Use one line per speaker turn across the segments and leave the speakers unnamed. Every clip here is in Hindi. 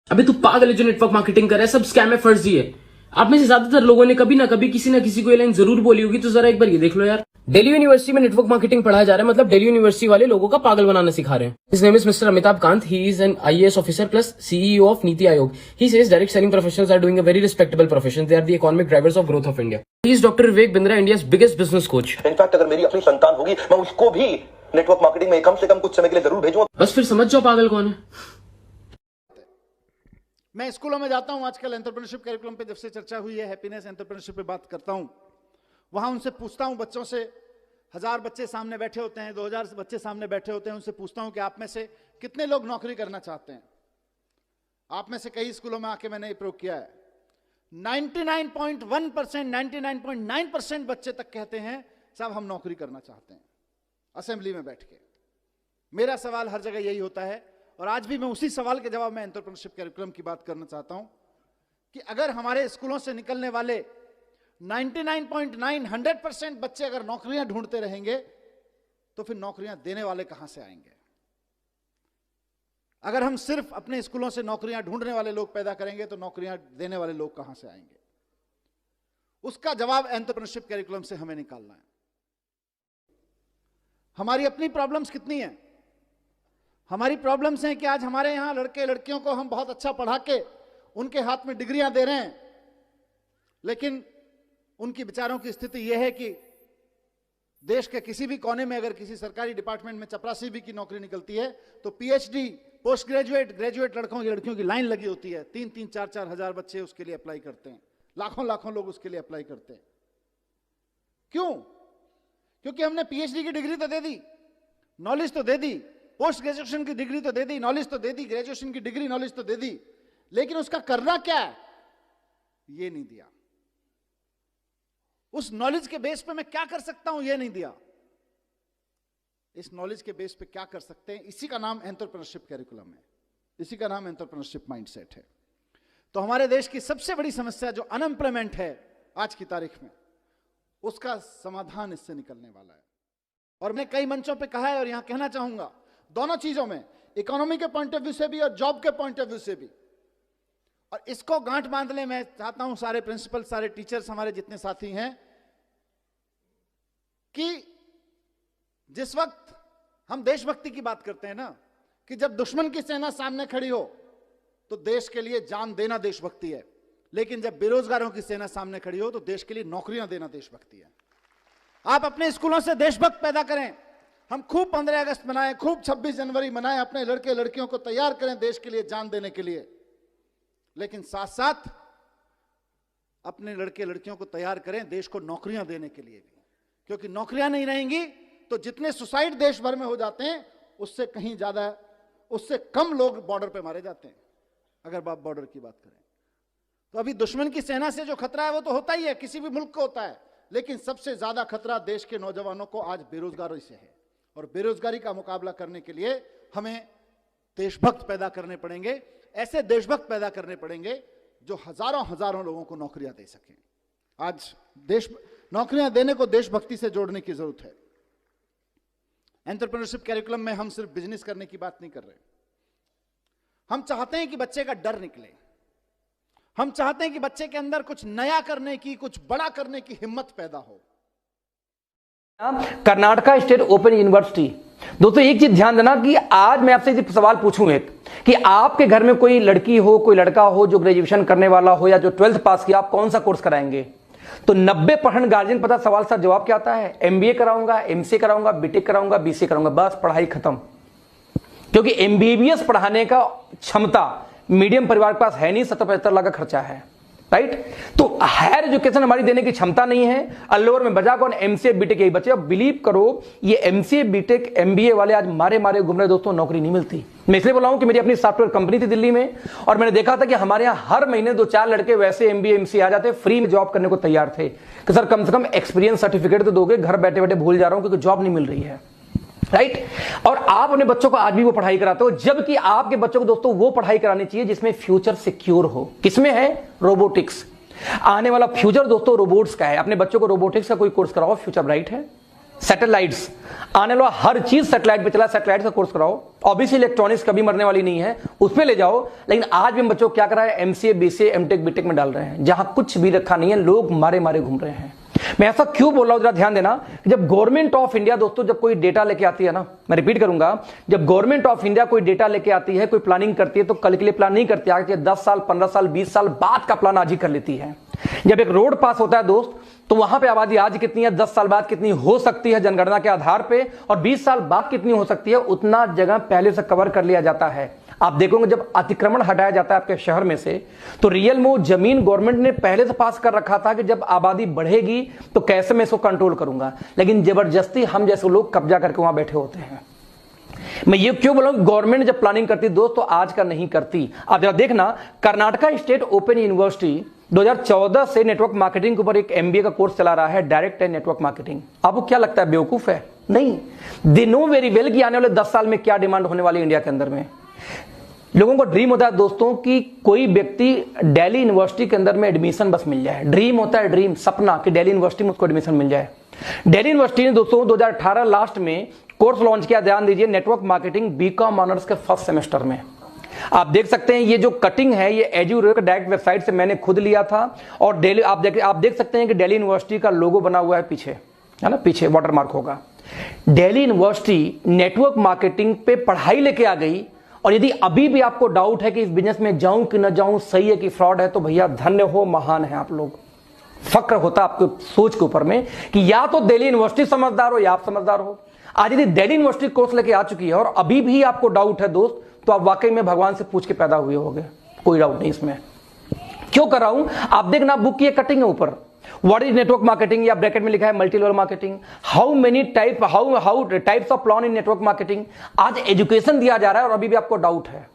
अबे तू पागल है जो नेटवर्क मार्केटिंग कर रहा है, सब स्कैम है, फर्जी है। आप में से ज्यादातर लोगों ने कभी ना कभी किसी ना किसी को ये लाइन जरूर बोली होगी, तो जरा एक बार ये देख लो यार। दिल्ली यूनिवर्सिटी में नेटवर्क मार्केटिंग पढ़ाया जा रहा है, मतलब दिल्ली यूनिवर्सिटी वाले लोगों का पागल बनाना सिखा रहे हैं। His name is mister Amitabh Kant. He is an IAS officer plus CEO of NITI Aayog. He says direct selling professionals are doing a very respectable profession. They are the economic drivers of growth of India. He is doctor Vivek Bindra, India's biggest business coach.
In fact अगर मेरी अपनी संतान होगी, मैं उसको भी नेटवर्क मार्केटिंग में कम से कम कुछ समय के लिए जरूर भेजूंगा।
बस फिर समझ जाओ पागल कौन है।
मैं स्कूलों में जाता हूं, आजकल एंटरप्रेन्योरशिप करिकुलम पे जब से चर्चा हुई है, हैप्पीनेस एंटरप्रेन्योरशिप पे बात करता हूं, वहां उनसे पूछता हूं, बच्चों से, 1000 बच्चे सामने बैठे होते हैं, 2000 बच्चे सामने बैठे होते हैं, उनसे पूछता हूं कि आप में से कितने लोग नौकरी करना चाहते हैं। आप में से कई स्कूलों में आके मैंने ये प्रयोग किया है, 99.1%, 99.9% बच्चे तक कहते हैं साहब हम नौकरी करना चाहते हैं, असेंबली में बैठ के। मेरा सवाल हर जगह यही होता है, और आज भी मैं उसी सवाल के जवाब में एंटरप्रेन्योरशिप करिकुलम की बात करना चाहता हूं कि अगर हमारे स्कूलों से निकलने वाले 99.9, 100% बच्चे अगर नौकरियां ढूंढते रहेंगे, तो फिर नौकरियां देने वाले कहां से आएंगे? अगर हम सिर्फ अपने स्कूलों से नौकरियां ढूंढने वाले लोग पैदा करेंगे, तो नौकरियां देने वाले लोग कहां से आएंगे? उसका जवाब एंटरप्रेन्योरशिप करिकुलम से हमें निकालना है। हमारी अपनी प्रॉब्लम्स कितनी हैं? हमारी प्रॉब्लम्स हैं कि आज हमारे यहां लड़के लड़कियों को हम बहुत अच्छा पढ़ा के उनके हाथ में डिग्रियां दे रहे हैं, लेकिन उनकी बेचारों की स्थिति यह है कि देश के किसी भी कोने में अगर किसी सरकारी डिपार्टमेंट में चपरासी भी की नौकरी निकलती है, तो PhD, पोस्ट ग्रेजुएट, ग्रेजुएट लड़कियों की लाइन लगी होती है। 3-3, 4-4 हजार बच्चे उसके लिए अप्लाई करते हैं, लाखों लोग उसके लिए अप्लाई करते हैं। क्यों? क्योंकि हमने PhD की डिग्री तो दे दी, नॉलेज तो दे दी, पोस्ट ग्रेजुएशन की डिग्री तो दे दी, नॉलेज तो दे दी, ग्रेजुएशन की डिग्री, नॉलेज तो दे दी, लेकिन उसका करना क्या है ये नहीं दिया। उस नॉलेज के बेस पे मैं क्या कर सकता हूं ये नहीं दिया। इस नॉलेज के बेस पे क्या कर सकते हैं, इसी का नाम एंटरप्रेन्योरशिप करिकुलम है, इसी का नाम एंटरप्रेन्योरशिप माइंडसेट है। तो हमारे देश की सबसे बड़ी समस्या जो अनएम्प्लॉयमेंट है आज की तारीख में, उसका समाधान इससे निकलने वाला है। और मैं कई मंचों पे कहा है और यहां कहना चाहूंगा, दोनों चीजों में, इकोनॉमी के पॉइंट ऑफ व्यू से भी और जॉब के पॉइंट ऑफ व्यू से भी। और इसको गांठ बांधने मैं चाहता हूं सारे प्रिंसिपल, सारे टीचर्स, हमारे जितने साथी हैं, कि जिस वक्त हम देशभक्ति की बात करते हैं ना, कि जब दुश्मन की सेना सामने खड़ी हो तो देश के लिए जान देना देशभक्ति है, लेकिन जब बेरोजगारों की सेना सामने खड़ी हो तो देश के लिए नौकरियां देना देशभक्ति है। आप अपने स्कूलों से देशभक्त पैदा करें, हम खूब 15 अगस्त मनाएं, खूब 26 जनवरी मनाएं, अपने लड़के लड़कियों को तैयार करें देश के लिए जान देने के लिए, लेकिन साथ साथ अपने लड़के लड़कियों को तैयार करें देश को नौकरियां देने के लिए भी, क्योंकि नौकरियां नहीं रहेंगी तो जितने सुसाइड देश भर में हो जाते हैं, उससे कहीं ज्यादा, उससे कम लोग बॉर्डर पे मारे जाते हैं। अगर आप बॉर्डर की बात करें तो अभी दुश्मन की सेना से जो खतरा है वो तो होता ही है, किसी भी मुल्क को होता है, लेकिन सबसे ज्यादा खतरा देश के नौजवानों को आज बेरोजगारी से है। और बेरोजगारी का मुकाबला करने के लिए हमें देशभक्त पैदा करने पड़ेंगे, ऐसे देशभक्त पैदा करने पड़ेंगे जो हजारों लोगों को नौकरियां दे सकें। आज देश नौकरियां देने को देशभक्ति से जोड़ने की जरूरत है। एंटरप्रेन्योरशिप करिकुलम में हम सिर्फ बिजनेस करने की बात नहीं कर रहे, हम चाहते हैं कि बच्चे का डर निकले, हम चाहते हैं कि बच्चे के अंदर कुछ नया करने की, कुछ बड़ा करने की हिम्मत पैदा हो।
Karnataka state open university. दोस्तों एक चीज ध्यान देना कि आज मैं आपसे सवाल पूछूं एक, कि आपके घर में कोई लड़की हो, कोई लड़का हो जो ग्रेजुएशन करने वाला हो या जो 12th पास किया, आप कौन सा कोर्स कराएंगे? तो 90% गार्जियन पता सवाल सर जवाब क्या आता है? MBA कराऊंगा, MCA कराऊंगा, BTech कराऊंगा, BCA कराऊंगा, बस पढ़ाई खत्म। क्योंकि MBBS पढ़ाने का क्षमता मीडियम परिवार के पास है नहीं, 70-75 लाख का खर्चा है, राइट? तो हायर एजुकेशन हमारी देने की क्षमता नहीं है। अल्लोवर में बजा कौन? MCA BTech यही बचे। अब बिलीव करो, ये MCA BTech MBA वाले आज मारे घूम रहे दोस्तों, नौकरी नहीं मिलती। मैं इसलिए बोला हूं कि मेरी अपनी सॉफ्टवेयर कंपनी थी दिल्ली में, और मैंने देखा था कि हमारे यहां हर महीने 2-4 लड़के वैसे MBA MCA आ जाते, फ्री में जॉब करने को तैयार थे कि सर कम से कम एक्सपीरियंस सर्टिफिकेट तो दोगे, घर बैठे बैठे भूल जा रहा हूं क्योंकि जॉब नहीं मिल रही है, राइट? और आप अपने बच्चों को आज भी वो पढ़ाई कराते हो, जबकि आपके बच्चों को दोस्तों वो पढ़ाई करानी चाहिए जिसमें फ्यूचर सिक्योर हो। किसमें है? रोबोटिक्स। आने वाला फ्यूचर दोस्तों रोबोट्स का है। अपने बच्चों को रोबोटिक्स का कोई कोर्स कराओ, फ्यूचर ब्राइट है। सैटेलाइट्स, आने वाला हर चीज सैटेलाइट पे चला, सैटेलाइट का कोर्स कराओ। ऑब्वियसली इलेक्ट्रॉनिक्स कभी मरने वाली नहीं है, उस पे ले जाओ। लेकिन आज भी हम बच्चों को क्या करा है, एमसीए, बीसीए, एमटेक, बीटेक में डाल रहे हैं, जहां कुछ भी रखा नहीं है, लोग मारे मारे घूम रहे हैं। मैं ऐसा क्यों बोल रहा हूं, जरा ध्यान देना। जब गवर्नमेंट ऑफ इंडिया दोस्तों जब कोई डेटा लेके आती है ना, मैं रिपीट करूंगा, जब गवर्नमेंट ऑफ इंडिया कोई डेटा लेके आती है, कोई प्लानिंग करती है, तो कल के लिए प्लान नहीं करती, आगे 10 साल, 15 साल, 20 साल बाद का प्लान आज ही कर लेती है। जब एक रोड पास होता है दोस्त, तो वहां पे आबादी आज कितनी है, 10 साल बाद कितनी हो सकती है जनगणना के आधार पे, और 20 साल बाद कितनी हो सकती है, उतना जगह पहले से कवर कर लिया जाता है। आप देखोगे जब अतिक्रमण हटाया जाता है आपके शहर में से, तो रियल में जमीन गवर्नमेंट ने पहले से पास कर रखा था कि जब आबादी बढ़ेगी तो कैसे मैं इसको कंट्रोल करूंगा। लेकिन जबरदस्ती हम जैसे लोग कब्जा करके वहां बैठे होते हैं। मैं ये क्यों बोला, गवर्नमेंट जब प्लानिंग करती दोस्त तो आज का नहीं करती। आप जरा देखना, कर्नाटका स्टेट ओपन यूनिवर्सिटी 2014 से नेटवर्क मार्केटिंग के ऊपर एक एमबीए का कोर्स चला रहा है, डायरेक्ट एंड नेटवर्क मार्केटिंग। आपको क्या लगता है बेवकूफ है? नहीं, दे नो वेरी वेल कि आने वाले 10 साल में क्या डिमांड होने वाली है इंडिया के अंदर में। लोगों को ड्रीम होता है दोस्तों कि कोई व्यक्ति दिल्ली यूनिवर्सिटी के अंदर में एडमिशन बस मिल जाए। ड्रीम होता है, ड्रीम, सपना कि दिल्ली यूनिवर्सिटी में उसको एडमिशन मिल जाए। दिल्ली यूनिवर्सिटी ने दोस्तों 2018 लास्ट में कोर्स लॉन्च किया, ध्यान दीजिए, नेटवर्क मार्केटिंग बीकॉम ऑनर्स के फर्स्ट सेमेस्टर में। आप देख सकते हैं ये जो कटिंग है ये एजुरेट डायरेक्ट वेबसाइट से मैंने खुद लिया था। और दिल्ली आप देख सकते हैं कि दिल्ली यूनिवर्सिटी का लोगो बना हुआ है पीछे, है ना, पीछे वाटरमार्क होगा। दिल्ली यूनिवर्सिटी नेटवर्क मार्केटिंग पे पढ़ाई लेके आ गई। और यदि अभी भी आपको डाउट है कि इस बिजनेस में जाऊं कि न जाऊं, सही है कि फ्रॉड है, तो भैया धन्य हो, महान है आप लोग। फक्र होता आपको सोच के ऊपर में कि या तो दिल्ली यूनिवर्सिटी समझदार हो या आप समझदार हो। आज यदि दिल्ली यूनिवर्सिटी कोर्स लेके आ चुकी है और अभी भी आपको डाउट है दोस्त, तो आप वाकई में भगवान से पूछ के पैदा हुए होंगे, कोई डाउट नहीं इसमें। क्यों कर रहा हूं, आप देखना बुक की कटिंग है ऊपर, व्हाट इज नेटवर्क मार्केटिंग, या ब्रैकेट में लिखा है multi level marketing, how many type how types of plan in network marketing. आज एजुकेशन दिया जा रहा है और अभी भी आपको डाउट है।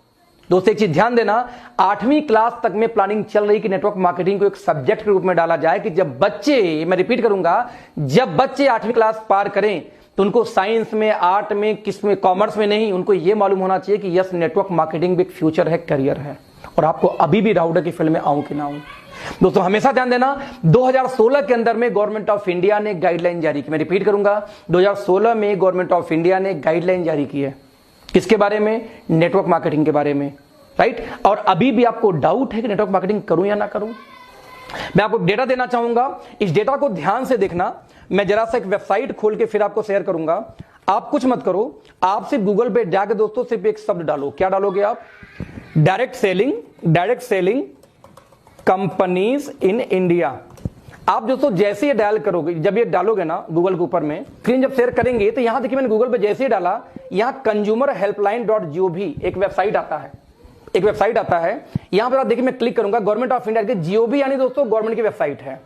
दोस्तों एक चीज ध्यान देना, 8वीं क्लास तक में प्लानिंग चल रही कि नेटवर्क मार्केटिंग को एक सब्जेक्ट के रूप में डाला जाए, कि जब बच्चे, मैं रिपीट करूंगा, जब बच्चे 8वीं क्लास पार करें तो उनको साइंस में, आर्ट में, किस में, कॉमर्स में नहीं, उनको यह मालूम होना चाहिए कि यस नेटवर्क मार्केटिंग भी एक फ्यूचर है, करियर है। और आपको अभी भी डाउट है कि फील्ड में आऊं कि ना आऊं। दोस्तों हमेशा ध्यान देना, 2016 के अंदर में गवर्नमेंट ऑफ इंडिया ने गाइडलाइन जारी की। मैं रिपीट करूंगा, 2016 में गवर्नमेंट ऑफ इंडिया ने गाइडलाइन जारी की है, किसके बारे में, नेटवर्क मार्केटिंग के बारे में, राइट। और अभी भी आपको डाउट है कि नेटवर्क मार्केटिंग करूं या ना करूं। मैं आपको डेटा देना चाहूंगा, इस डेटा को ध्यान से देखना। मैं जरा सा एक वेबसाइट खोल के फिर आपको शेयर करूंगा। आप कुछ मत करो, आप सिर्फ गूगल पे जाके दोस्तों सिर्फ एक शब्द डालो। क्या डालोगे आप? Direct selling companies in India. आप दोस्तों जैसे ये डायल करोगे, जब ये डालोगे ना गूगल के ऊपर में, स्क्रीन जब शेयर करेंगे, तो यहां देखिए मैंने गूगल पे जैसे ही डाला, यहां consumerhelpline.gov एक वेबसाइट आता है, यहां पर आप देखिए, मैं क्लिक करूंगा, गवर्नमेंट ऑफ इंडिया के जीओवी यानी दोस्तों गवर्नमेंट की वेबसाइट है।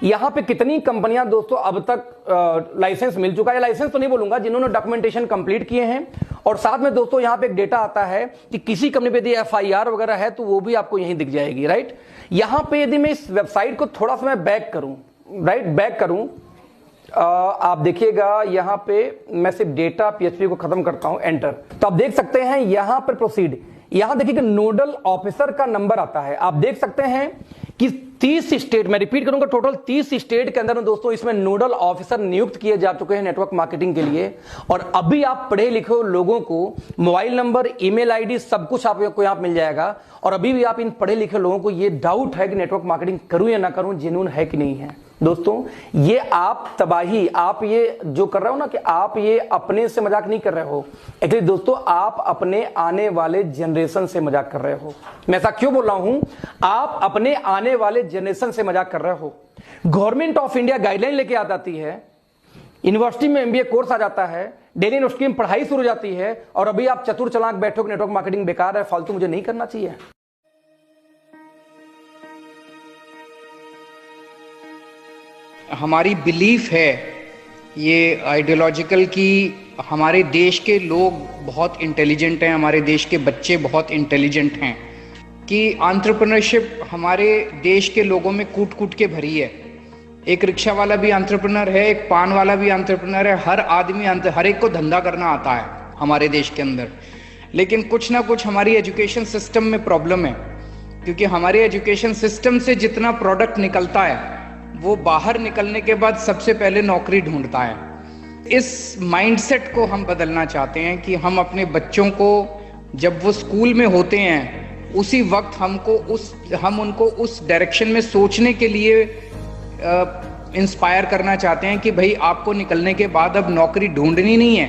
यहां पे कितनी कंपनियां दोस्तों अब तक लाइसेंस मिल चुका है, लाइसेंस तो नहीं बोलूंगा, जिन्होंने डॉक्यूमेंटेशन कंप्लीट किए हैं। और साथ में दोस्तों यहां पे एक डेटा आता है कि किसी कंपनी पे यदि एफआईआर वगैरह है तो वो भी आपको यहीं दिख जाएगी, राइट। यहां पे यदि मैं इस वेबसाइट को थोड़ा सा मैं बैक करूं, राइट, बैक करूं, आप देखिएगा यहां पे मैं सिर्फ डेटा पीएचपी को खत्म करता हूं, एंटर। तो आप देख सकते हैं यहां पर प्रोसीड, यहां देखिए कि नोडल ऑफिसर का नंबर आता है। आप देख सकते हैं कि 30 स्टेट, मैं रिपीट करूंगा, टोटल 30 स्टेट के अंदर में दोस्तों इसमें नोडल ऑफिसर नियुक्त किए जा चुके हैं नेटवर्क मार्केटिंग के लिए। और अभी आप पढ़े लिखे लोगों को मोबाइल नंबर, ईमेल आईडी सब कुछ आपको यहां मिल जाएगा। और अभी भी आप इन पढ़े लिखे लोगों को ये डाउट है कि नेटवर्क मार्केटिंग करूं या ना करूं, जेन्युइन है कि नहीं है। दोस्तों ये आप तबाही, आप ये जो कर रहे हो ना, कि आप ये अपने से मजाक नहीं कर रहे हो, एक्चुअली दोस्तों आप अपने आने वाले जनरेशन से मजाक कर रहे हो। मैं ऐसा क्यों बोल रहा हूं, आप अपने आने वाले जनरेशन से मजाक कर रहे हो। गवर्नमेंट ऑफ इंडिया गाइडलाइन लेके आ जाती है, यूनिवर्सिटी में एमबीए कोर्स आ जाता है, दिल्ली यूनिवर्सिटी में पढ़ाई शुरू हो जाती है, और अभी आप चतुर चालाक बैठो कि नेटवर्क मार्केटिंग बेकार है, फालतू, मुझे नहीं करना चाहिए।
हमारी बिलीफ है ये आइडियोलॉजिकल कि हमारे देश के लोग बहुत इंटेलिजेंट हैं, हमारे देश के बच्चे बहुत इंटेलिजेंट हैं, कि एंटरप्रेन्योरशिप हमारे देश के लोगों में कूट कूट के भरी है। एक रिक्शा वाला भी एंटरप्रेन्योर है, एक पान वाला भी एंटरप्रेन्योर है, हर आदमी, हर एक को धंधा करना आता है हमारे देश के अंदर। लेकिन कुछ ना कुछ हमारी एजुकेशन सिस्टम में प्रॉब्लम है, क्योंकि हमारे एजुकेशन सिस्टम से जितना प्रोडक्ट निकलता है वो बाहर निकलने के बाद सबसे पहले नौकरी ढूंढता है। इस माइंडसेट को हम बदलना चाहते हैं कि हम अपने बच्चों को जब वो स्कूल में होते हैं उसी वक्त हम उनको उस डायरेक्शन में सोचने के लिए इंस्पायर करना चाहते हैं कि भाई आपको निकलने के बाद अब नौकरी ढूंढनी नहीं है,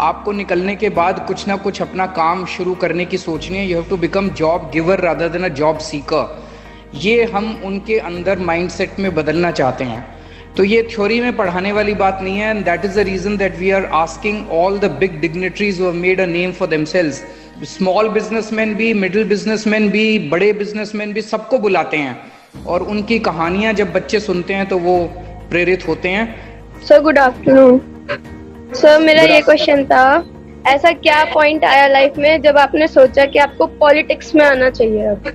आपको निकलने के बाद कुछ ना कुछ अपना काम शुरू करने की सोचनी है। You have to become job giver rather than a job seeker. ये हम उनके अंदर माइंडसेट में बदलना चाहते हैं। तो ये थ्योरी में पढ़ाने वाली बात नहीं है, and that is the reason that we are asking all the big dignitaries who have made a name for themselves, small businessman भी, मिडिल बिजनेसमैन भी, बड़े बिजनेसमैन भी, सबको बुलाते हैं और उनकी कहानियां जब बच्चे सुनते हैं तो वो प्रेरित होते हैं।
Sir good afternoon. सर मेरा ये क्वेश्चन था, ऐसा क्या पॉइंट आया लाइफ में जब आपने सोचा कि आपको पॉलिटिक्स में आना चाहिए? अब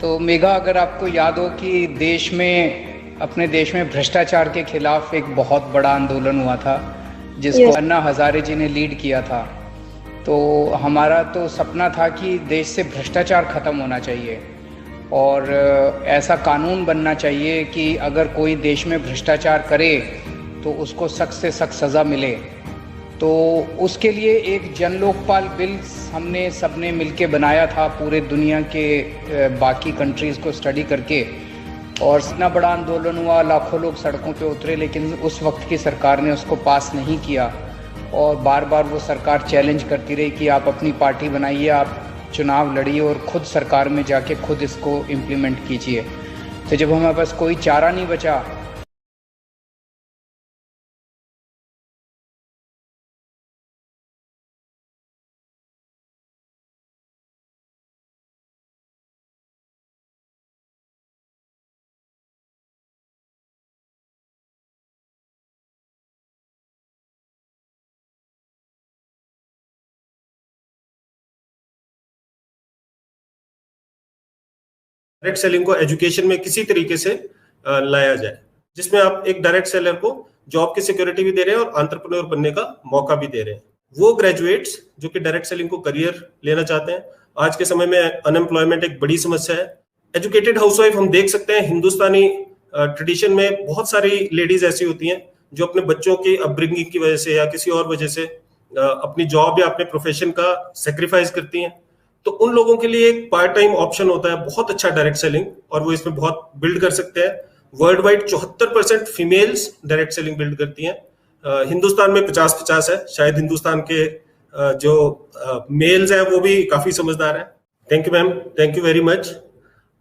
तो मेघा, अगर आपको याद हो कि अपने देश में भ्रष्टाचार के खिलाफ एक बहुत बड़ा आंदोलन हुआ था जिसको अन्ना हजारे जी ने लीड किया था, तो हमारा तो सपना था कि देश से भ्रष्टाचार खत्म होना चाहिए और ऐसा कानून बनना चाहिए कि अगर कोई देश में भ्रष्टाचार करे तो उसको सख्त से सख्त सज़ा मिले। तो उसके लिए एक जन लोकपाल बिल हमने सबने मिलके बनाया था, पूरे दुनिया के बाकी कंट्रीज़ को स्टडी करके, और इतना बड़ा आंदोलन हुआ, लाखों लोग सड़कों पे उतरे, लेकिन उस वक्त की सरकार ने उसको पास नहीं किया और बार बार वो सरकार चैलेंज करती रही कि आप अपनी पार्टी बनाइए, आप चुनाव लड़िए और खुद सरकार में जाके खुद इसको इम्प्लीमेंट कीजिए। तो जब हमारे पास कोई चारा नहीं बचा,
डायरेक्ट सेलिंग को एजुकेशन में किसी तरीके से लाया जाए, जिसमें आप एक डायरेक्ट सेलर को जॉब की सिक्योरिटी भी दे रहे हैं और एंटरप्रेन्योर बनने का मौका भी दे रहे हैं। वो ग्रेजुएट्स जो कि डायरेक्ट सेलिंग को करियर लेना चाहते हैं, आज के समय में अनएम्प्लॉयमेंट एक बड़ी समस्या है। एजुकेटेड हाउसवाइफ हम देख सकते हैं, हिंदुस्तानी ट्रेडिशन में बहुत सारी लेडीज ऐसी होती हैं जो अपने बच्चों की अपब्रिंगिंग की वजह से या किसी और वजह से अपनी जॉब या अपने प्रोफेशन का सेक्रीफाइस करती हैं। तो उन लोगों के लिए एक पार्ट टाइम ऑप्शन होता है बहुत अच्छा डायरेक्ट सेलिंग, और वो इसमें बहुत बिल्ड कर सकते हैं। World wide 74% females direct selling build करती हैं। हिंदुस्तान में 50-50 है, शायद हिंदुस्तान के जो मेल्स हैं वो भी काफी समझदार हैं। Thank you ma'am, thank you very much.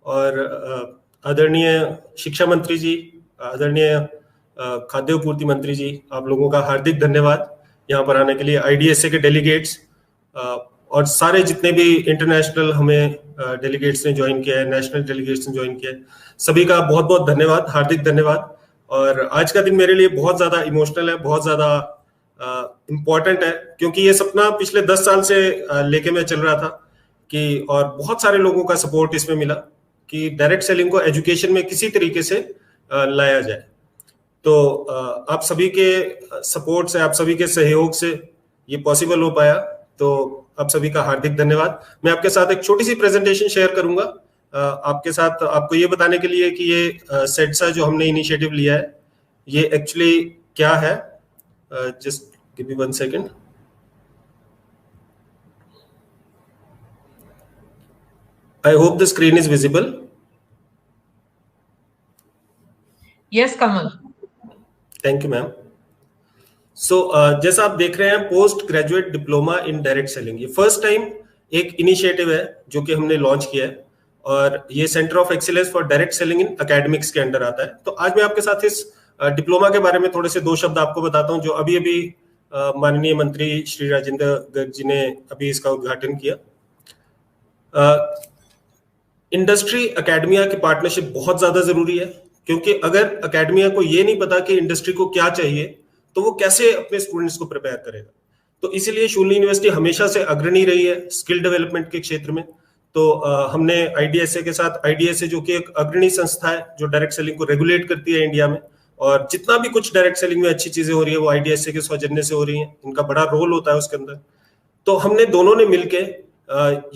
और आदरणीय शिक्षा मंत्री जी, आदरणीय खाद्य आपूर्ति मंत्री जी, आप लोगों का हार्दिक धन्यवाद यहाँ पर आने के लिए। IDSA के डेलीगेट्स और सारे जितने भी इंटरनेशनल हमें डेलीगेट्स ने ज्वाइन किया है, नेशनल डेलीगेट्स ने ज्वाइन किया है, सभी का बहुत बहुत धन्यवाद, हार्दिक धन्यवाद। और आज का दिन मेरे लिए बहुत ज्यादा इमोशनल है, बहुत ज्यादा इम्पोर्टेंट है, क्योंकि ये सपना पिछले 10 साल से लेके मैं चल रहा था कि, और बहुत सारे लोगों का सपोर्ट इसमें मिला कि डायरेक्ट सेलिंग को एजुकेशन में किसी तरीके से लाया जाए। तो आप सभी के सपोर्ट से, आप सभी के सहयोग से ये पॉसिबल हो पाया, तो आप सभी का हार्दिक धन्यवाद। मैं आपके साथ एक छोटी सी प्रेजेंटेशन शेयर करूंगा आपके साथ, आपको ये बताने के लिए कि ये सेट्सा जो हमने इनिशिएटिव लिया है ये एक्चुअली क्या है। Just give me 1 second. I hope the screen is visible.
Yes Kamal.
Thank you ma'am. So जैसा आप देख रहे हैं, post graduate diploma in direct selling, ये फर्स्ट टाइम एक इनिशिएटिव है जो कि हमने लॉन्च किया है, और ये centre of excellence for direct selling in academics के अंडर आता है। तो आज मैं आपके साथ इस डिप्लोमा के बारे में थोड़े से 2 शब्द आपको बताता हूं, जो अभी अभी माननीय मंत्री श्री राजेंद्र गर्ग जी ने अभी इसका उद्घाटन किया। इंडस्ट्री एकेडमिया की पार्टनरशिप बहुत ज्यादा जरूरी है, क्योंकि अगर एकेडमिया को ये नहीं पता कि इंडस्ट्री को क्या चाहिए तो वो कैसे अपने स्टूडेंट्स को प्रिपेयर करेगा। तो इसीलिए शूलिनी यूनिवर्सिटी हमेशा से अग्रणी रही है स्किल डेवलपमेंट के क्षेत्र में। तो हमने IDSA के साथ, IDSA जो कि एक अग्रणी संस्था है जो डायरेक्ट सेलिंग को रेगुलेट करती है इंडिया में, और जितना भी कुछ डायरेक्ट सेलिंग में अच्छी चीजें हो रही है वो IDSA के सौजन्य से हो रही हैं, इनका बड़ा रोल होता है उसके अंदर। तो हमने दोनों ने मिलके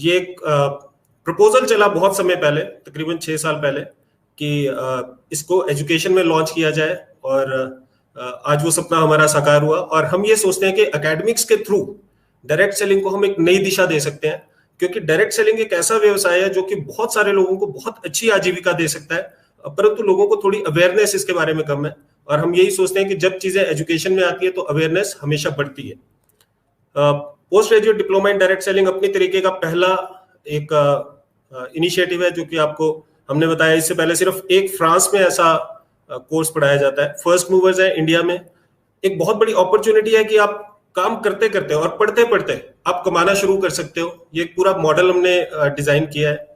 ये एक प्रपोजल चला बहुत समय पहले, तकरीबन 6 साल पहले, कि इसको एजुकेशन में लॉन्च किया जाए और आज वो सपना हमारा साकार हुआ और हम ये सोचते हैं कि एकेडमिक्स के थ्रू डायरेक्ट सेलिंग को हम एक नई दिशा दे सकते हैं, क्योंकि डायरेक्ट सेलिंग एक ऐसा व्यवसाय है जो कि बहुत सारे लोगों को बहुत अच्छी आजीविका दे सकता है, परंतु लोगों को थोड़ी अवेयरनेस इसके बारे में कम है। और हम यही सोचते हैं कि जब चीजें एजुकेशन में आती है तो अवेयरनेस हमेशा बढ़ती है। Post graduate diploma in direct selling अपनी तरीके का पहला एक इनिशिएटिव है जो कि आपको हमने बताया। इससे पहले सिर्फ एक फ्रांस में ऐसा कोर्स पढ़ाया जाता है। फर्स्ट मूवर्स है इंडिया में। एक बहुत बड़ी अपॉर्चुनिटी है कि आप काम करते करते और पढ़ते पढ़ते आप कमाना शुरू कर सकते हो। ये एक पूरा मॉडल हमने डिजाइन किया है।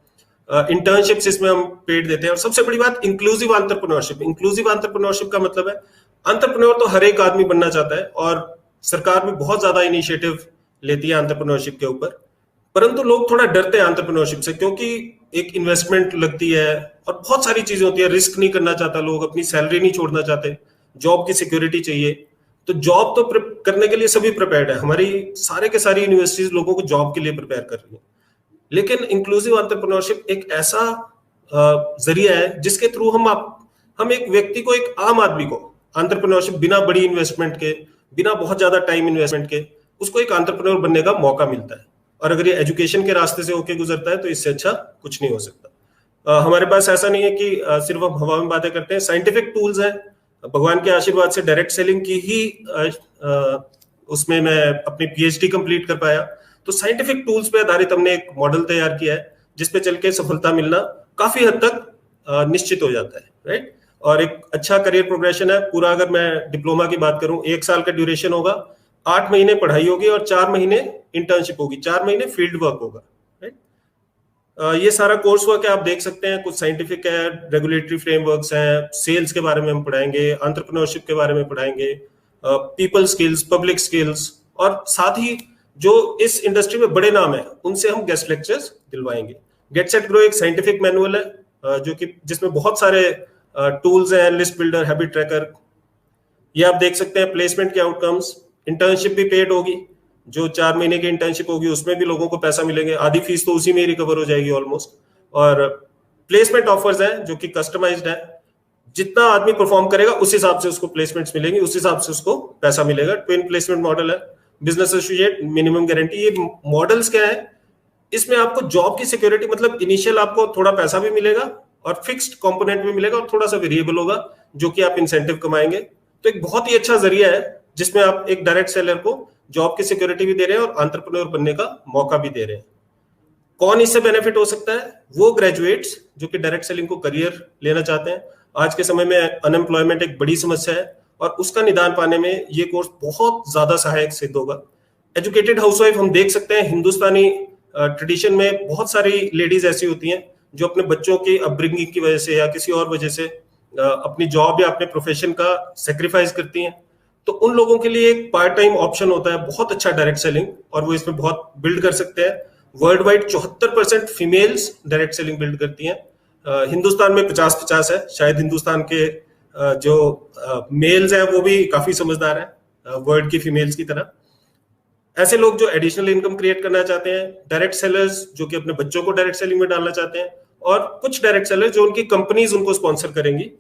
इंटर्नशिप्स इसमें हम पेड देते हैं। और सबसे बड़ी बात इंक्लूसिव एंटरप्रेन्योरशिप। इंक्लूसिव एंटरप्रेन्योरशिप का मतलब है एंटरप्रेन्योर तो हर एक आदमी बनना चाहता है और सरकार भी बहुत ज्यादा इनिशिएटिव लेती है एंटरप्रेन्योरशिप के ऊपर, परंतु लोग थोड़ा डरते हैं एंटरप्रेन्योरशिप से, क्योंकि एक इन्वेस्टमेंट लगती है और बहुत सारी चीजें होती है। रिस्क नहीं करना चाहता लोग, अपनी सैलरी नहीं छोड़ना चाहते, जॉब की सिक्योरिटी चाहिए। तो जॉब तो करने के लिए सभी प्रिपेयर्ड है। हमारी सारे के सारी यूनिवर्सिटीज लोगों को जॉब के लिए प्रिपेयर कर रही है, लेकिन इंक्लूसिव एंटरप्रेन्योरशिप एक ऐसा जरिया है जिसके थ्रू हम एक व्यक्ति को, एक आम आदमी को एंटरप्रेन्योरशिप बिना बड़ी इन्वेस्टमेंट के, बिना बहुत ज्यादा टाइम इन्वेस्टमेंट के, उसको एक एंटरप्रेन्योर बनने का मौका मिलता है। और अगर ये एजुकेशन के रास्ते से होके गुजरता है तो इससे अच्छा कुछ नहीं हो सकता। हमारे पास ऐसा नहीं है कि सिर्फ हम हवा में बातें करते हैं। साइंटिफिक टूल्स हैं। भगवान के आशीर्वाद से डायरेक्ट सेलिंग की ही उसमें मैं अपनी पीएचडी कंप्लीट कर पाया। तो साइंटिफिक टूल्स पे आधारित हमने एक मॉडल तैयार किया है जिसपे चल के सफलता मिलना काफी हद तक निश्चित हो जाता है, राइट। और एक अच्छा करियर प्रोग्रेशन है पूरा। अगर मैं डिप्लोमा की बात करूं, 1 साल का ड्यूरेशन होगा, 8 महीने पढ़ाई होगी और 4 महीने इंटर्नशिप होगी, 4 महीने फील्ड वर्क होगा, राइट। ये सारा कोर्स वर्क है, आप देख सकते हैं। कुछ साइंटिफिक है, रेगुलेटरी फ्रेमवर्क्स हैं, सेल्स के बारे में हम पढ़ाएंगे, एंटरप्रेन्योरशिप के बारे में पढ़ाएंगे, पीपल स्किल्स, पब्लिक स्किल्स, और साथ ही जो इस इंडस्ट्री में बड़े नाम है उनसे हम गेस्ट लेक्चर्स दिलवाएंगे। गेट सेट ग्रो एक साइंटिफिक मैनुअल है जो कि जिसमें बहुत सारे टूल्स हैं, लिस्ट बिल्डर, हैबिट ट्रैकर। ये आप देख सकते हैं। प्लेसमेंट के आउटकम्स, इंटर्नशिप भी पेड होगी। जो 4 महीने की इंटर्नशिप होगी उसमें भी लोगों को पैसा मिलेंगे, आधी फीस तो उसी में रिकवर हो जाएगी ऑलमोस्ट। और प्लेसमेंट ऑफर्स हैं जो कि कस्टमाइज्ड है। जितना आदमी परफॉर्म करेगा उस हिसाब से उसको प्लेसमेंट्स मिलेंगी, उस हिसाब से उसको पैसा मिलेगा। ट्विन प्लेसमेंट मॉडल है। Business associate, minimum guarantee. ये मॉडल्स क्या है? इसमें आपको जॉब की सिक्योरिटी, मतलब इनिशियल आपको थोड़ा पैसा भी मिलेगा और फिक्स्ड कंपोनेंट भी मिलेगा और थोड़ा सा वेरिएबल होगा जो कि आप इंसेंटिव कमाएंगे। तो एक बहुत ही अच्छा जरिया है जिसमें आप एक डायरेक्ट सेलर को जॉब की सिक्योरिटी भी दे रहे हैं और एंटरप्रेन्योर बनने का मौका भी दे रहे हैं। कौन इससे बेनिफिट हो सकता है? वो ग्रेजुएट्स जो कि डायरेक्ट सेलिंग को करियर लेना चाहते हैं। आज के समय में अनएम्प्लॉयमेंट एक बड़ी समस्या है और उसका निदान पाने में ये कोर्स बहुत ज्यादा सहायक सिद्ध होगा। एजुकेटेड हाउसवाइफ हम देख सकते हैं, हिंदुस्तानी ट्रेडिशन में बहुत सारी लेडीज ऐसी होती हैं जो अपने बच्चों की अपब्रिंगिंग की वजह से या किसी और वजह से अपनी जॉब या अपने प्रोफेशन का सेक्रीफाइस करती हैं। तो उन लोगों के लिए एक पार्ट टाइम ऑप्शन होता है बहुत अच्छा डायरेक्ट सेलिंग, और वो इसमें बहुत बिल्ड कर सकते हैं। World wide 74% females direct selling build करती हैं। हिंदुस्तान में 50-50 है। शायद हिंदुस्तान के जो मेल्स हैं वो भी काफी समझदार हैं वर्ल्ड की फीमेल्स की तरह। ऐसे लोग जो एडिशनल इनकम क्रिएट करना चाहते हैं, डायरेक्ट सेलर्स जो कि अपने बच्चों को डायरेक्ट सेलिंग में डालना चाहते हैं, और कुछ डायरेक्ट सेलर्स जो उनकी कंपनीज उनको स्पॉन्सर करेंगी,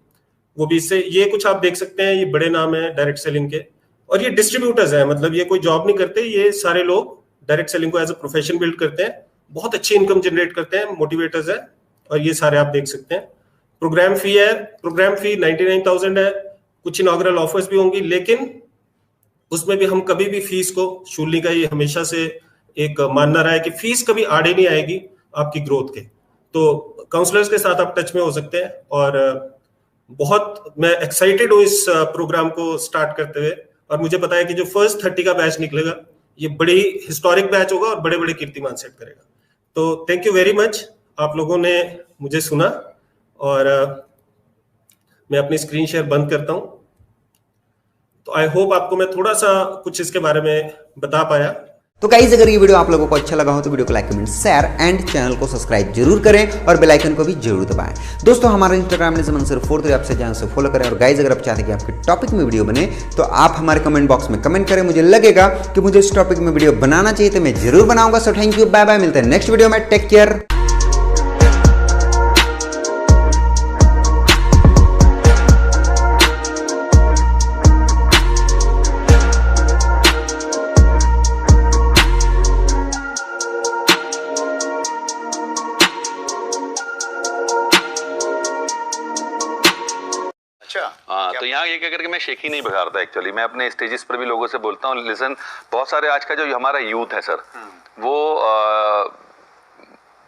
वो भी इससे। ये कुछ आप देख सकते हैं, ये बड़े नाम है डायरेक्ट सेलिंग के। और ये डिस्ट्रीब्यूटर्स हैं, मतलब ये कोई जॉब नहीं करते, ये सारे लोग डायरेक्ट सेलिंग को एज अ प्रोफेशन बिल्ड करते हैं, बहुत अच्छी इनकम जनरेट करते हैं, मोटिवेटर्स है। और ये सारे आप देख सकते हैं। प्रोग्राम फी है, प्रोग्राम फी 99,000 है। कुछ इनॉग्रल ऑफर्स भी होंगी, लेकिन उसमें भी हम कभी भी फीस को, शूलिनी का ये हमेशा से एक मानना रहा है कि फीस कभी आड़े नहीं आएगी आपकी ग्रोथ के। तो काउंसलर्स के साथ आप टच में हो सकते हैं। और बहुत मैं एक्साइटेड हूँ इस प्रोग्राम को स्टार्ट करते हुए, और मुझे पता है कि जो फर्स्ट 30 का बैच निकलेगा ये बड़ी हिस्टोरिक बैच होगा और बड़े बड़े कीर्तिमान सेट करेगा। तो थैंक यू वेरी मच, आप लोगों ने मुझे सुना। और मैं अपनी स्क्रीन शेयर बंद करता हूं। तो आई होप आपको मैं थोड़ा सा कुछ इसके बारे में बता पाया।
तो गाइस, अगर ये वीडियो आप लोगों को अच्छा लगा हो तो वीडियो को like, comment, share and channel को सब्सक्राइब जरूर करें और बेल आइकन को भी जरूर दबाएं। दोस्तों, हमारा इंस्टाग्राम ने सिर्फ 4 तो आपसे चैनल से फॉलो करें। और गाइस, अगर आप चाहते हैं कि आपके टॉपिक में वीडियो बने तो आप हमारे कमेंट बॉक्स में कमेंट करें। मुझे लगेगा कि मुझे इस टॉपिक में वीडियो बनाना चाहिए तो मैं जरूर बनाऊंगा। So thank you, bye bye, मिलते हैं नेक्स्ट वीडियो में। Take care.
अच्छा
हाँ, तो यहाँ ये क्या करके मैं शेख ही नहीं बघारता एक्चुअली। मैं अपने स्टेजेस पर भी लोगों से बोलता हूँ, लिसन, बहुत सारे आज का जो हमारा यूथ है सर, वो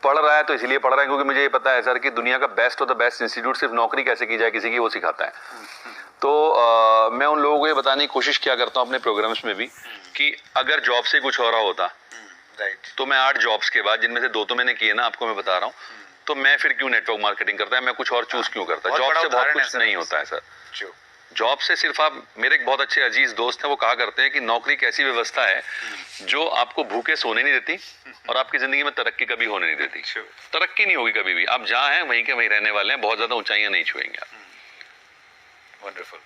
पढ़ रहा है तो इसलिए पढ़ रहा है क्योंकि मुझे ये पता है सर कि दुनिया का best of the best institute सिर्फ नौकरी कैसे की जाए किसी की, वो सिखाता है। तो मैं उन लोगों को ये बताने की कोशिश किया करता हूँ अपने प्रोग्राम्स में भी कि अगर जॉब से कुछ हो रहा होता तो मैं 8 जॉब्स के बाद, जिनमें से 2 तो मैंने किए ना, आपको मैं बता रहा हूँ, तो मैं फिर क्यों नेटवर्क मार्केटिंग करता है, मैं कुछ और चूज क्यों करता? जॉब से बहुत कुछ नहीं होता है सर। जॉब से सिर्फ आप, मेरे एक बहुत अच्छे अजीज दोस्त हैं, वो कहा करते हैं कि नौकरी एक ऐसी व्यवस्था है जो आपको भूखे सोने नहीं देती और आपकी जिंदगी में तरक्की कभी होने नहीं देती। तरक्की नहीं होगी कभी भी, आप जहाँ हैं वहीं के वहीं रहने वाले हैं, बहुत ज्यादा ऊंचाइयां नहीं छुएंगे आप।
वंडरफुल।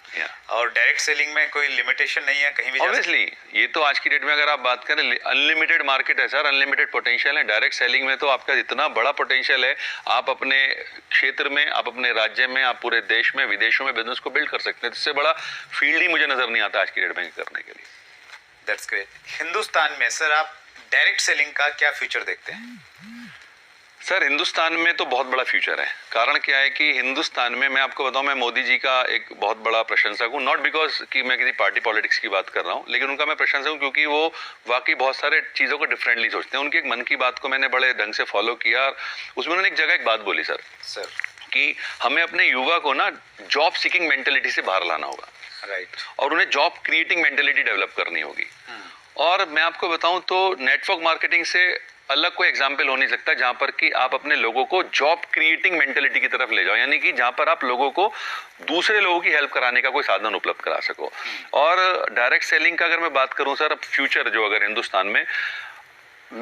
और डायरेक्ट सेलिंग में कोई लिमिटेशन नहीं है कहीं भी?
ऑब्वियसली, ये तो आज की डेट में अगर आप बात करें, अनलिमिटेड मार्केट है सर, अनलिमिटेड पोटेंशियल है। डायरेक्ट सेलिंग में तो आपका इतना बड़ा पोटेंशियल है, आप अपने क्षेत्र में, आप अपने राज्य में, आप पूरे देश में, विदेशों में बिजनेस को बिल्ड कर सकते हैं। इससे बड़ा फील्ड ही मुझे नजर नहीं आता आज की डेट में करने के लिए।
That's great. हिंदुस्तान में सर आप डायरेक्ट सेलिंग का क्या फ्यूचर देखते हैं?
सर हिंदुस्तान में तो बहुत बड़ा फ्यूचर है। कारण क्या है कि हिंदुस्तान में, मैं आपको बताऊं, मैं मोदी जी का एक बहुत बड़ा प्रशंसक हूं, नॉट बिकॉज कि मैं किसी पार्टी पॉलिटिक्स की बात कर रहा हूं, लेकिन उनका मैं प्रशंसक हूं क्योंकि वो वाकई बहुत सारे चीज़ों को डिफरेंटली सोचते हैं। उनकी एक मन की बात को मैंने बड़े ढंग से फॉलो किया, उसमें उन्होंने एक जगह एक बात बोली सर कि हमें अपने युवा को ना जॉब सीकिंग मेंटेलिटी से बाहर लाना होगा,
राइट,
और उन्हें जॉब क्रिएटिंग मेंटेलिटी डेवलप करनी होगी। और मैं आपको बताऊं तो नेटवर्क मार्केटिंग से अलग कोई एग्जाम्पल हो नहीं सकता जहां पर कि आप अपने लोगों को जॉब क्रिएटिंग मेंटेलिटी की तरफ ले जाओ, यानी कि जहां पर आप लोगों को दूसरे लोगों की हेल्प कराने का कोई साधन उपलब्ध करा सको। और डायरेक्ट सेलिंग का अगर मैं बात करूं सर, फ्यूचर जो अगर हिंदुस्तान में,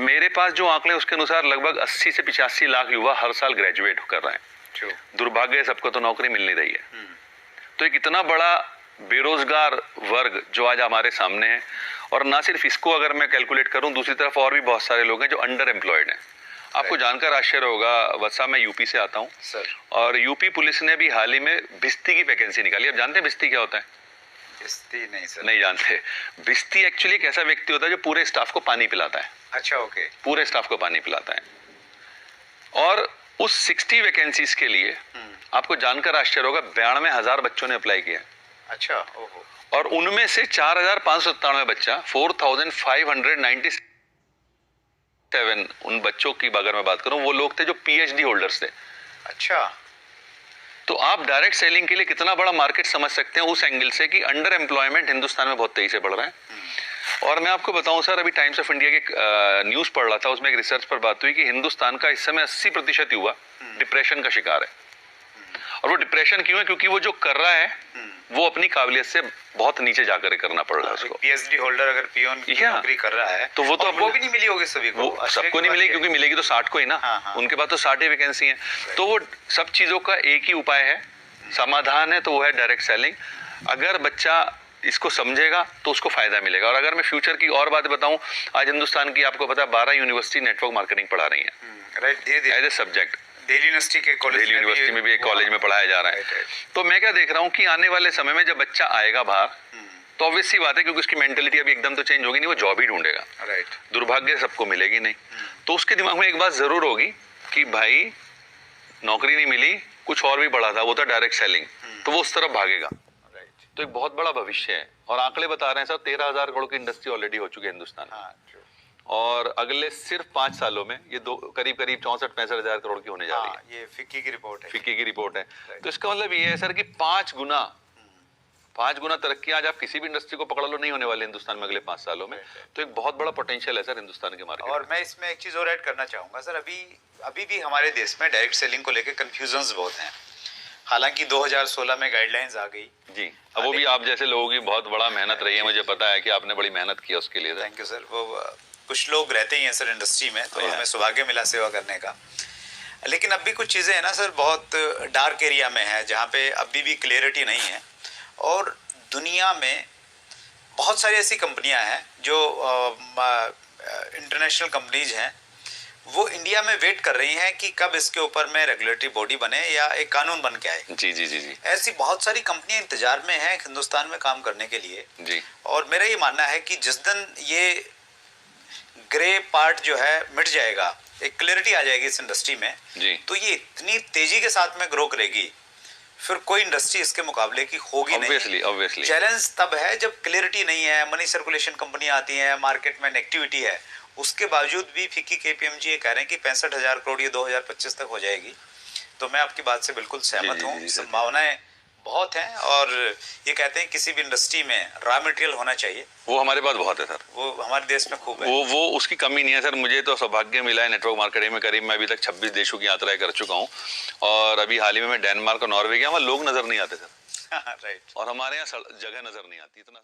मेरे पास जो आंकड़े उसके अनुसार लगभग 80 से 85 लाख युवा हर साल ग्रेजुएट कर रहे हैं। दुर्भाग्य सबको तो नौकरी मिल नहीं रही है। तो एक इतना बड़ा बेरोजगार वर्ग जो आज हमारे सामने है, और ना सिर्फ इसको अगर मैं कैलकुलेट करूं, दूसरी तरफ और भी बहुत सारे लोग हैं जो अंडर एम्प्लॉयड हैं। आपको जानकर आश्चर्य होगा वत्सा, मैं यूपी से आता हूं
सर,
और यूपी पुलिस ने भी हाल ही में भिस्ती की वैकेंसी निकाली। आप जानते हैं भिस्ती क्या होता है?
भिस्ती नहीं सर।
नहीं जानते। भिस्ती एक्चुअली एक ऐसा व्यक्ति होता है जो पूरे स्टाफ को पानी पिलाता है।
अच्छा, ओके।
पूरे स्टाफ को पानी पिलाता है। और उस 60 वैकेंसीज के लिए आपको जानकर आश्चर्य होगा 92,000 बच्चों ने अप्लाई किया।
अच्छा, ओहो।
और उनमें से 4,597 बच्चा, 4,597 उन बच्चों की अगर मैं बात करूं, वो लोग थे जो पीएचडी होल्डर्स थे।
अच्छा,
तो आप डायरेक्ट सेलिंग के लिए कितना बड़ा मार्केट समझ सकते हैं उस एंगल से कि अंडर एम्प्लॉयमेंट हिंदुस्तान में बहुत तेजी से बढ़ रहा है। और मैं आपको बताऊं सर, अभी टाइम्स ऑफ इंडिया के न्यूज पढ़ रहा था, उसमें एक रिसर्च पर बात हुई कि हिंदुस्तान का इस समय 80% युवा डिप्रेशन का शिकार है। और वो डिप्रेशन क्यों है? क्योंकि वो जो कर रहा है वो अपनी काबिलियत से बहुत नीचे जाकर करना पड़ रहा है उसको।
पीएचडी होल्डर अगर पियोन की नौकरी कर रहा है
तो वो तो
वो भी नहीं मिली होगी सभी को,
सबको नहीं मिलेगी, क्योंकि मिलेगी तो 60 को ही ना। उनके पास तो 60 ही वैकेंसी है। तो वो सब चीजों का एक ही उपाय है, समाधान है, तो वो है डायरेक्ट सेलिंग। अगर बच्चा इसको समझेगा तो उसको फायदा मिलेगा। और अगर मैं फ्यूचर की और बात बताऊं, आज हिंदुस्तान की आपको पता है 12 यूनिवर्सिटी नेटवर्क मार्केटिंग पढ़ा रही है,
राइट, धीरे-धीरे
as a subject.
Delhi university के कॉलेज,
दिल्ली यूनिवर्सिटी में भी एक कॉलेज में पढ़ाया जा रहा है। तो मैं क्या देख रहा हूँ कि आने वाले समय में जब बच्चा आएगा बाहर, तो ऑब्वियस सी बात है, क्योंकि उसकी मेंटेलिटी अभी एकदम तो चेंज होगी नहीं, वो जॉब ही ढूंढेगा।
राइट,
दुर्भाग्य सबको मिलेगी नहीं। तो उसके दिमाग में एक बात जरूर होगी कि भाई नौकरी नहीं मिली, कुछ और भी बड़ा था, वो था डायरेक्ट सेलिंग, तो वो उस तरफ भागेगा। तो एक बहुत बड़ा भविष्य है। और आंकड़े बता रहे हैं सर, 13,000 करोड़ की इंडस्ट्री ऑलरेडी हो चुकी है हिंदुस्तान में। और अगले सिर्फ 5 सालों में ये करीब 64-65 हजार करोड़ की होने जा रही है।
ये फिक्की की रिपोर्ट है।
फिक्की की रिपोर्ट है। तो इसका मतलब ये है सर कि 5 गुना तरक्की आज आप किसी भी इंडस्ट्री को पकड़ लो नहीं होने वाले हिंदुस्तान में अगले 5 सालों में। तो एक बहुत बड़ा पोटेंशियल है सर हिंदुस्तान के मार्केट।
और मैं इसमें एक चीज और ऐड करना चाहूंगा सर, अभी भी हमारे देश में डायरेक्ट सेलिंग को लेकर कंफ्यूजन्स बहुत हैं। हालांकि 2016 में गाइडलाइंस आ गई जी,
अब वो भी आप जैसे लोगों की बहुत बड़ा मेहनत रही है, मुझे पता है कि आपने बड़ी मेहनत की उसके लिए।
Thank you sir. वो कुछ लोग रहते ही हैं सर इंडस्ट्री में, तो हमें सौभाग्य मिला सेवा करने का। लेकिन अब भी कुछ चीज़ें हैं ना सर, बहुत डार्क एरिया में है जहाँ पे अभी भी क्लियरिटी नहीं है। और दुनिया में बहुत सारी ऐसी कंपनियां हैं जो इंटरनेशनल कंपनीज हैं, वो इंडिया में वेट कर रही हैं कि कब इसके ऊपर में रेगुलेटरी बॉडी बने या एक कानून बन के आए।
जी जी जी जी।
ऐसी बहुत सारी कंपनियां इंतजार में हैं हिंदुस्तान में काम करने के लिए
जी।
और मेरा ये मानना है कि जिस दिन ये ग्रे पार्ट जो है मिट जाएगा, एक क्लैरिटी आ जाएगी इस इंडस्ट्री में जी, तो ये इतनी तेजी के साथ में ग्रो करेगी, फिर कोई इंडस्ट्री इसके मुकाबले की होगी नहीं।
ऑब्वियसली
चैलेंज तब है जब क्लियरिटी नहीं है, मनी सर्कुलेशन कंपनी आती है, मार्केट में नेगेटिविटी है, उसके बावजूद भी फिक्की KPMG ये कह रहे हैं कि 65,000 करोड़ ये 2025 तक हो जाएगी। तो मैं आपकी बात से बिल्कुल सहमत हूँ, संभावनाएं बहुत हैं और ये कहते हैं किसी भी इंडस्ट्री में रॉ मटेरियल होना चाहिए।
वो हमारे पास बहुत है सर,
वो हमारे देश में खूब है,
वो उसकी कमी नहीं है सर। मुझे तो सौभाग्य मिला है नेटवर्क मार्केटिंग में, करीब मैं अभी तक 26 देशों की यात्राएं कर चुका हूँ और अभी हाल ही में मैं डेनमार्क और नॉर्वे गया, वहाँ लोग नजर नहीं आते सर।
राइट।
और हमारे यहाँ जगह नजर नहीं आती इतना।